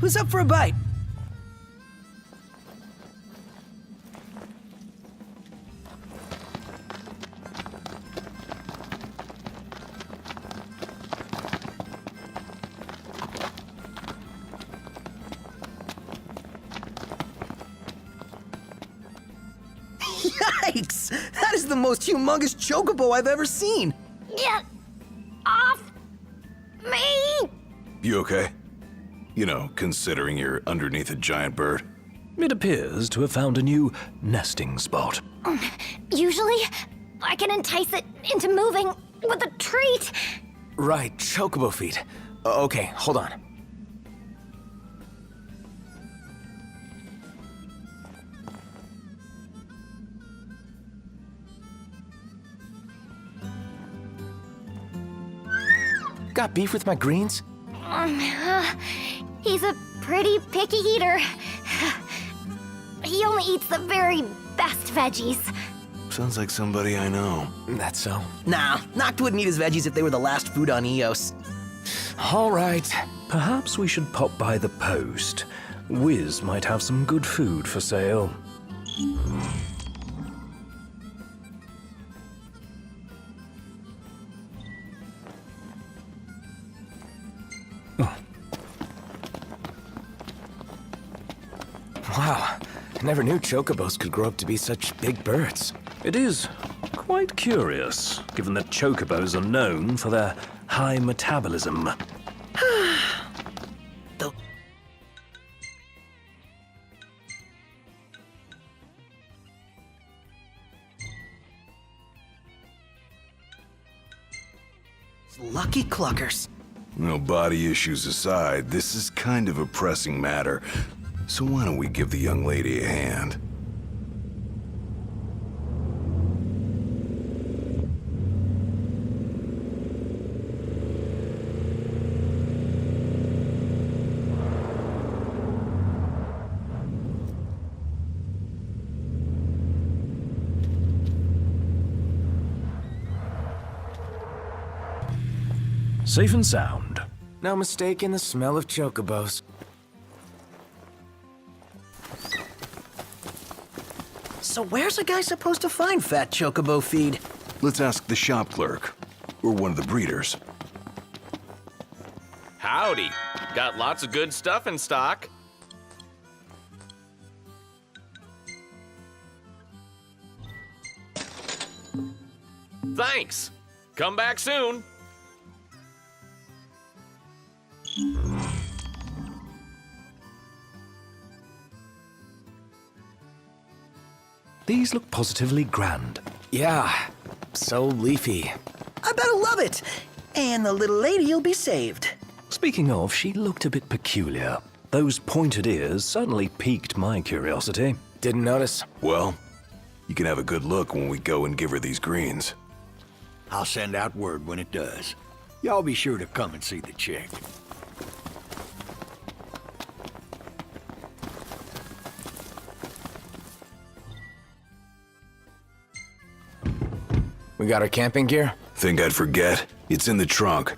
Who's up for a bite? Yikes! That is the most humongous chocobo I've ever seen! Get off me! You okay? You know, considering you're underneath a giant bird. It appears to have found a new nesting spot. Usually, I can entice it into moving with a treat. Right, chocobo feet. Okay, hold on. Got beef with my greens? He's a pretty picky eater. He only eats the very best veggies. Sounds like somebody I know. That's so. Nah, Noct wouldn't eat his veggies if they were the last food on Eos. All right. Perhaps we should pop by the post. Wiz might have some good food for sale. Wow, I never knew chocobos could grow up to be such big birds. It is quite curious, given that chocobos are known for their high metabolism. The... Lucky cluckers. No, body issues aside, this is kind of a pressing matter. So why don't we give the young lady a hand? Safe and sound. No mistaking the smell of chocobos. So where's a guy supposed to find fat chocobo feed? Let's ask the shop clerk, or one of the breeders. Howdy. Got lots of good stuff in stock. Thanks. Come back soon. These look positively grand. Yeah, so leafy. I bet he'll love it! And the little lady'll be saved. Speaking of, she looked a bit peculiar. Those pointed ears certainly piqued my curiosity. Didn't notice. Well, you can have a good look when we go and give her these greens. I'll send out word when it does. Y'all be sure to come and see the chick. We got our camping gear? Think I'd forget? It's in the trunk.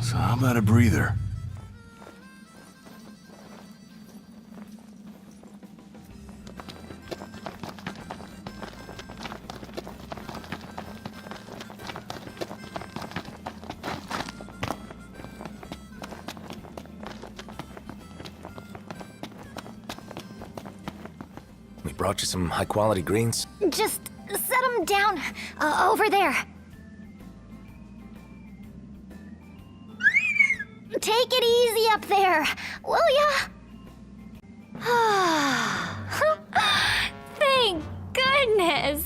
So how about a breather? We brought you some high-quality greens. Just set them down over there. Take it easy up there, will ya? Thank goodness.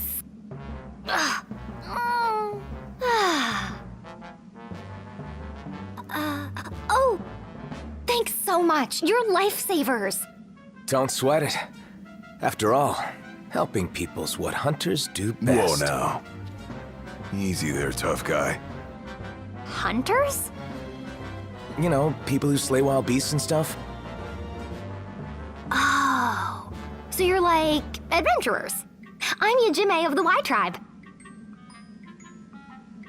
Thanks so much. You're lifesavers. Don't sweat it. After all, helping people's what hunters do Whoa best. now. Easy there, tough guy. Hunters? You know, people who slay wild beasts and stuff. Oh. So you're like adventurers. I'm Yajime of the Y Tribe.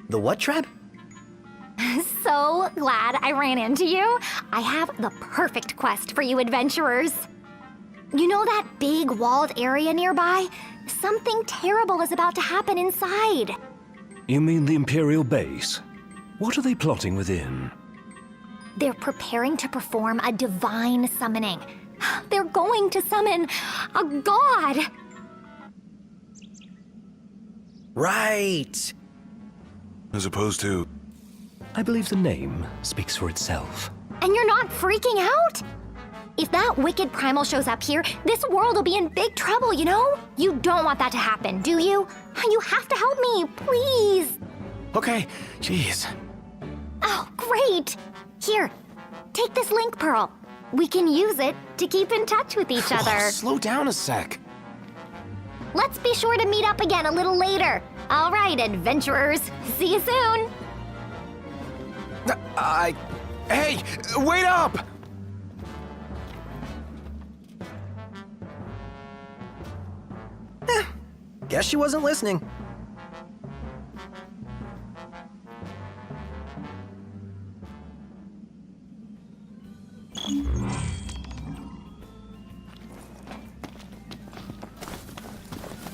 The what tribe? So glad I ran into you. I have the perfect quest for you adventurers. You know that big walled area nearby? Something terrible is about to happen inside. You mean the Imperial base? What are they plotting within? They're preparing to perform a divine summoning. They're going to summon a god. Right. As opposed to... I believe the name speaks for itself. And you're not freaking out? If that wicked primal shows up here, this world will be in big trouble, you know? You don't want that to happen, do you? You have to help me, please. Okay, jeez. Oh, great. Here, take this link pearl. We can use it to keep in touch with each other. Oh, slow down a sec. Let's be sure to meet up again a little later. All right, adventurers. See you soon. Hey, wait up! Guess she wasn't listening.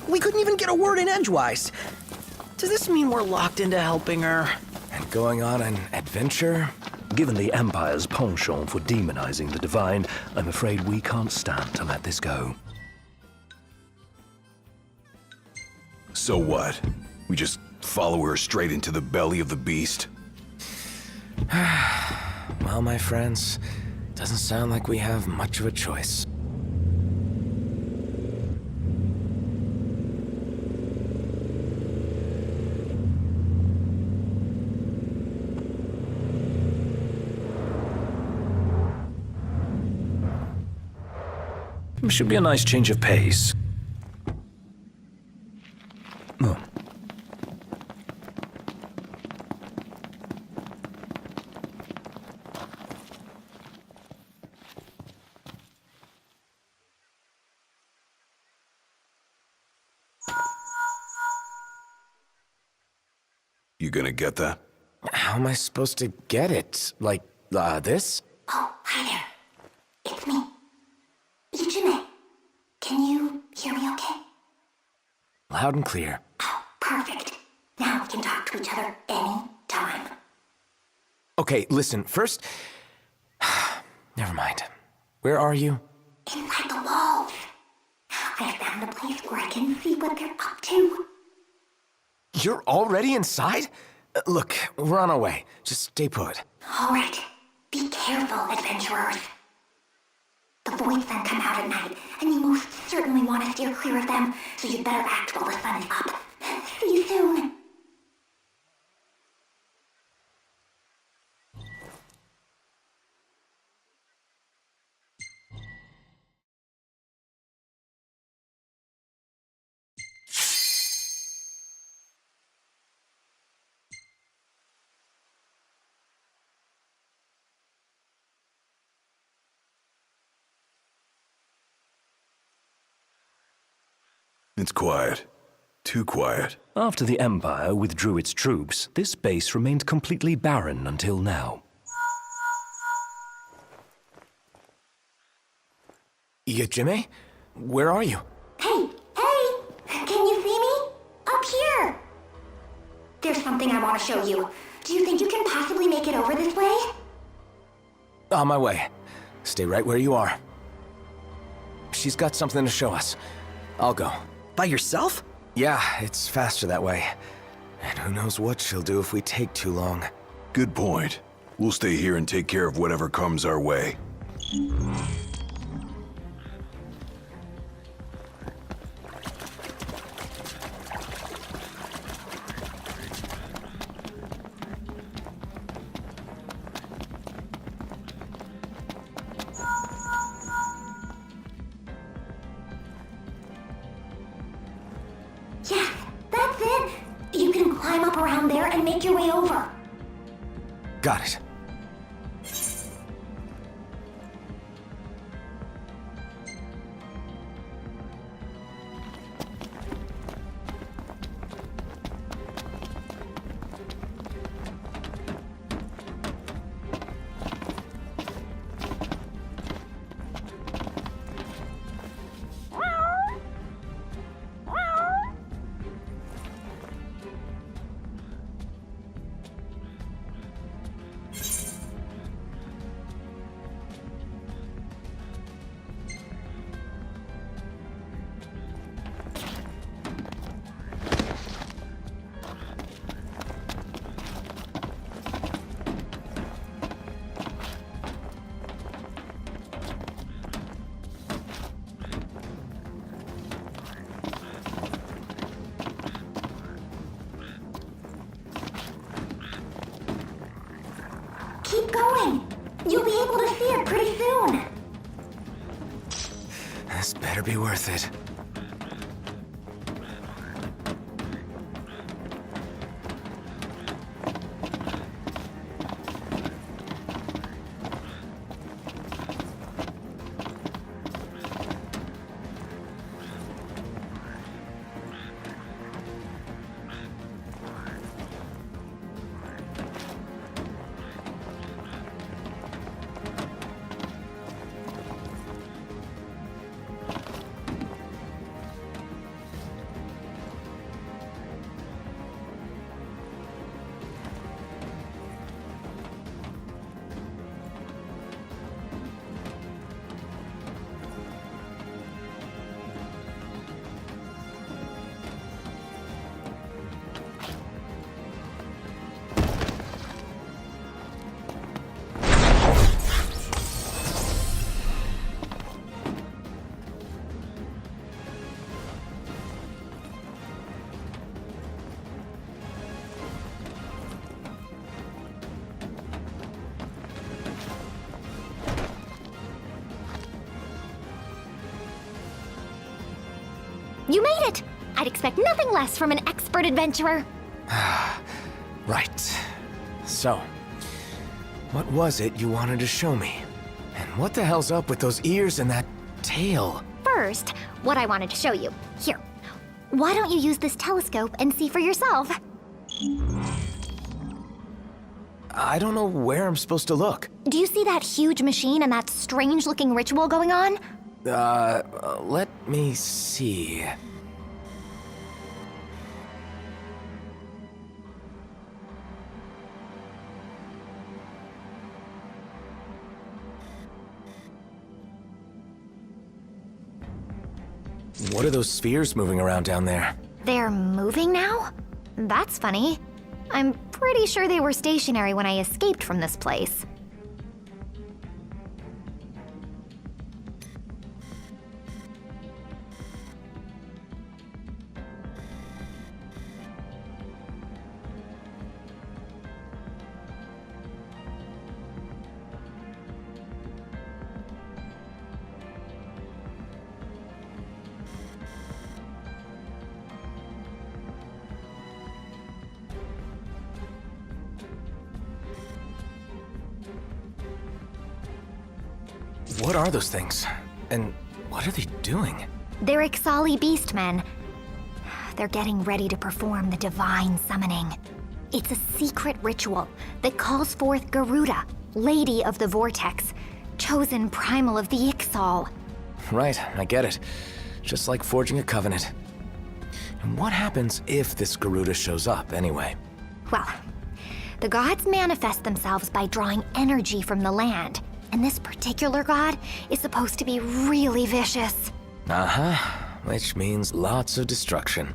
We couldn't even get a word in edgewise. Does this mean we're locked into helping her? And going on an adventure? Given the Empire's penchant for demonizing the divine, I'm afraid we can't stand to let this go. So what? We just follow her straight into the belly of the beast? Well, my friends, doesn't sound like we have much of a choice. Should be a nice change of pace. Oh. You gonna get that? How am I supposed to get it? Like, this? Oh, hi there. It's me. Yajime. Can you hear me okay? Loud and clear. Oh, perfect. Now we can talk to each other anytime. Okay, listen, first... Never mind. Where are you? Inside the walls. I found a place where I can see what they're up to. You're already inside? Look, we're on our way. Just stay put. All right. Be careful, adventurers. The voids then come out at night, and you most certainly want to steer clear of them, so you'd better act while the sun is up. See you soon. It's quiet. Too quiet. After the Empire withdrew its troops, this base remained completely barren until now. Yajime? Where are you? Hey! Can you see me? Up here! There's something I want to show you. Do you think you can possibly make it over this way? On my way. Stay right where you are. She's got something to show us. I'll go. By yourself? Yeah, it's faster that way. And who knows what she'll do if we take too long. Good point. We'll stay here and take care of whatever comes our way. Make your way over. Got it. Keep going. You'll be able to see it pretty soon. This better be worth it. You made it! I'd expect nothing less from an expert adventurer. Right. So, what was it you wanted to show me? And what the hell's up with those ears and that tail? First, what I wanted to show you. Here, why don't you use this telescope and see for yourself? I don't know where I'm supposed to look. Do you see that huge machine and that strange-looking ritual going on? Let me see. What are those spheres moving around down there? They're moving now? That's funny. I'm pretty sure they were stationary when I escaped from this place. What are those things? And what are they doing? They're Ixali Beastmen. They're getting ready to perform the divine summoning. It's a secret ritual that calls forth Garuda, Lady of the Vortex, chosen primal of the Ixal. Right, I get it. Just like forging a covenant. And what happens if this Garuda shows up, anyway? Well, the gods manifest themselves by drawing energy from the land, and this particular god is supposed to be really vicious. Uh-huh, which means lots of destruction.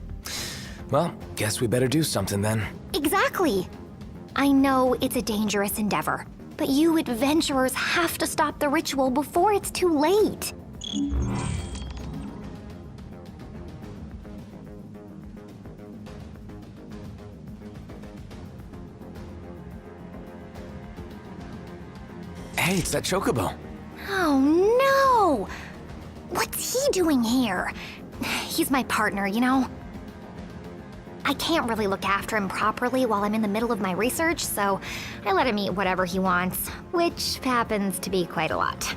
Well, guess we better do something then. Exactly. I know it's a dangerous endeavor, but you adventurers have to stop the ritual before it's too late. Hey, it's that Chocobo. Oh no! What's he doing here? He's my partner, you know? I can't really look after him properly while I'm in the middle of my research, so I let him eat whatever he wants, which happens to be quite a lot.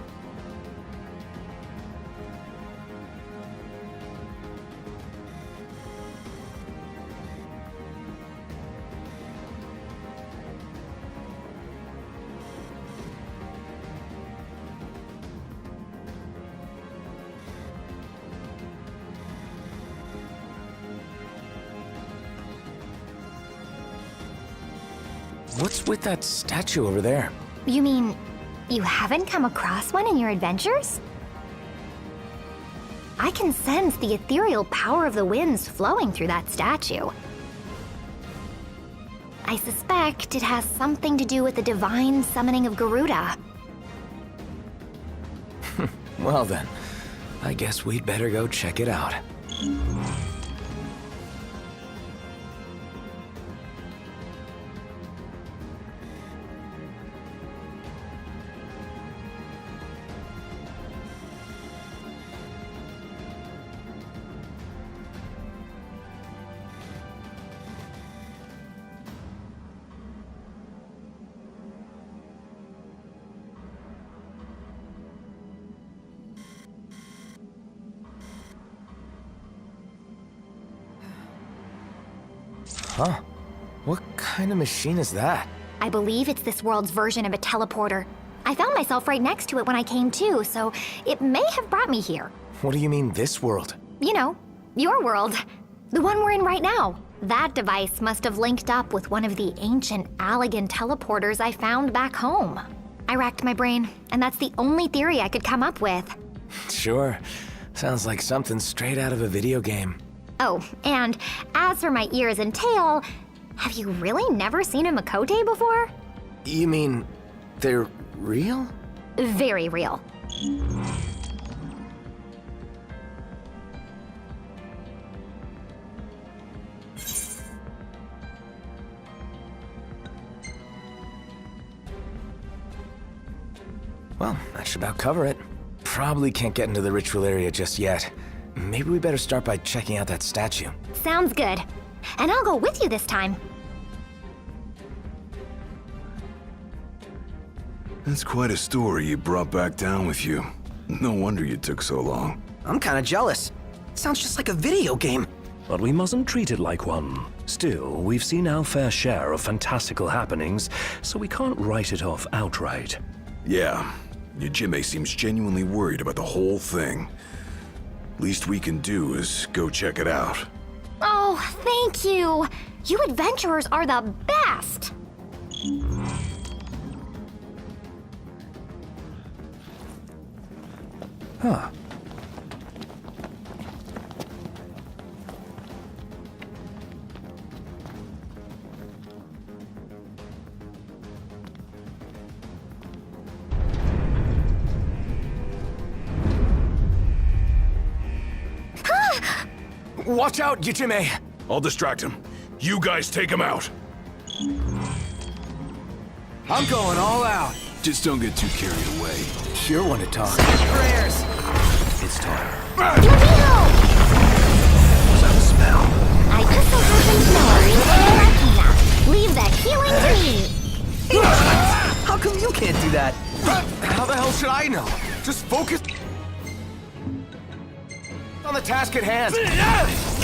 What's with that statue over there? You mean you haven't come across one in your adventures? I can sense the ethereal power of the winds flowing through that statue. I suspect it has something to do with the divine summoning of Garuda. Well then, I guess we'd better go check it out. Huh? What kind of machine is that? I believe it's this world's version of a teleporter. I found myself right next to it when I came to, so it may have brought me here. What do you mean, this world? You know, your world. The one we're in right now. That device must have linked up with one of the ancient Allegan teleporters I found back home. I racked my brain, and that's the only theory I could come up with. Sure. Sounds like something straight out of a video game. Oh, and as for my ears and tail, have you really never seen a Makote before? You mean, they're real? Very real. Well, that should about cover it. Probably can't get into the ritual area just yet. Maybe we better start by checking out that statue. Sounds good. And I'll go with you this time. That's quite a story you brought back down with you. No wonder you took so long. I'm kinda jealous. Sounds just like a video game. But we mustn't treat it like one. Still, we've seen our fair share of fantastical happenings, so we can't write it off outright. Yeah, Yajime seems genuinely worried about the whole thing. Least we can do is go check it out. Oh, thank you. You adventurers are the best. Huh. Watch out, Yajime! I'll distract him. You guys take him out. I'm going all out. Just don't get too carried away. You're one to talk. Prayers. It's time. Lamino! Is that a smell? I just so happen to know Leave that healing to me. How come you can't do that? How the hell should I know? Just focus on the task at hand.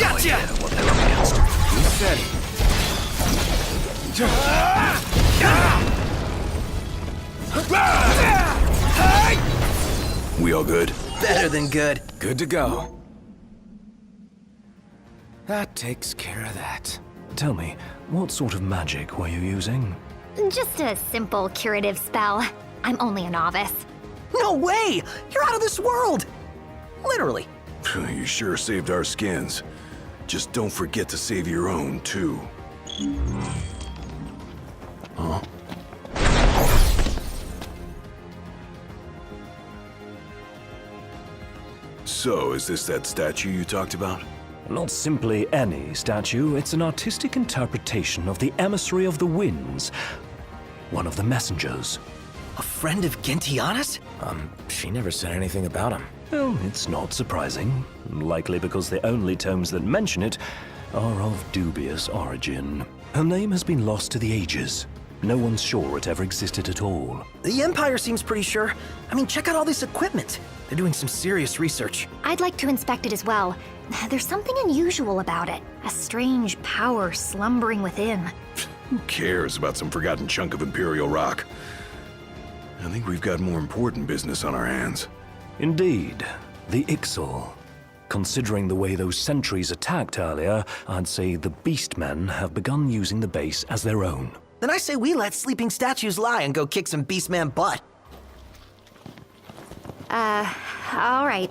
Gotcha! Be steady. We all good? Better than good. Good to go. That takes care of that. Tell me, what sort of magic were you using? Just a simple curative spell. I'm only a novice. No way! You're out of this world! Literally. You sure saved our skins. Just don't forget to save your own, too. Huh? So, is this that statue you talked about? Not simply any statue, it's an artistic interpretation of the emissary of the winds, one of the messengers. A friend of Gentiana's? She never said anything about him. Well, it's not surprising. Likely because the only tomes that mention it are of dubious origin. Her name has been lost to the ages. No one's sure it ever existed at all. The Empire seems pretty sure. I mean, check out all this equipment. They're doing some serious research. I'd like to inspect it as well. There's something unusual about it. A strange power slumbering within. Who cares about some forgotten chunk of Imperial rock? I think we've got more important business on our hands. Indeed, the Ixal. Considering the way those sentries attacked earlier, I'd say the Beastmen have begun using the base as their own. Then I say we let sleeping statues lie and go kick some Beastman butt. All right.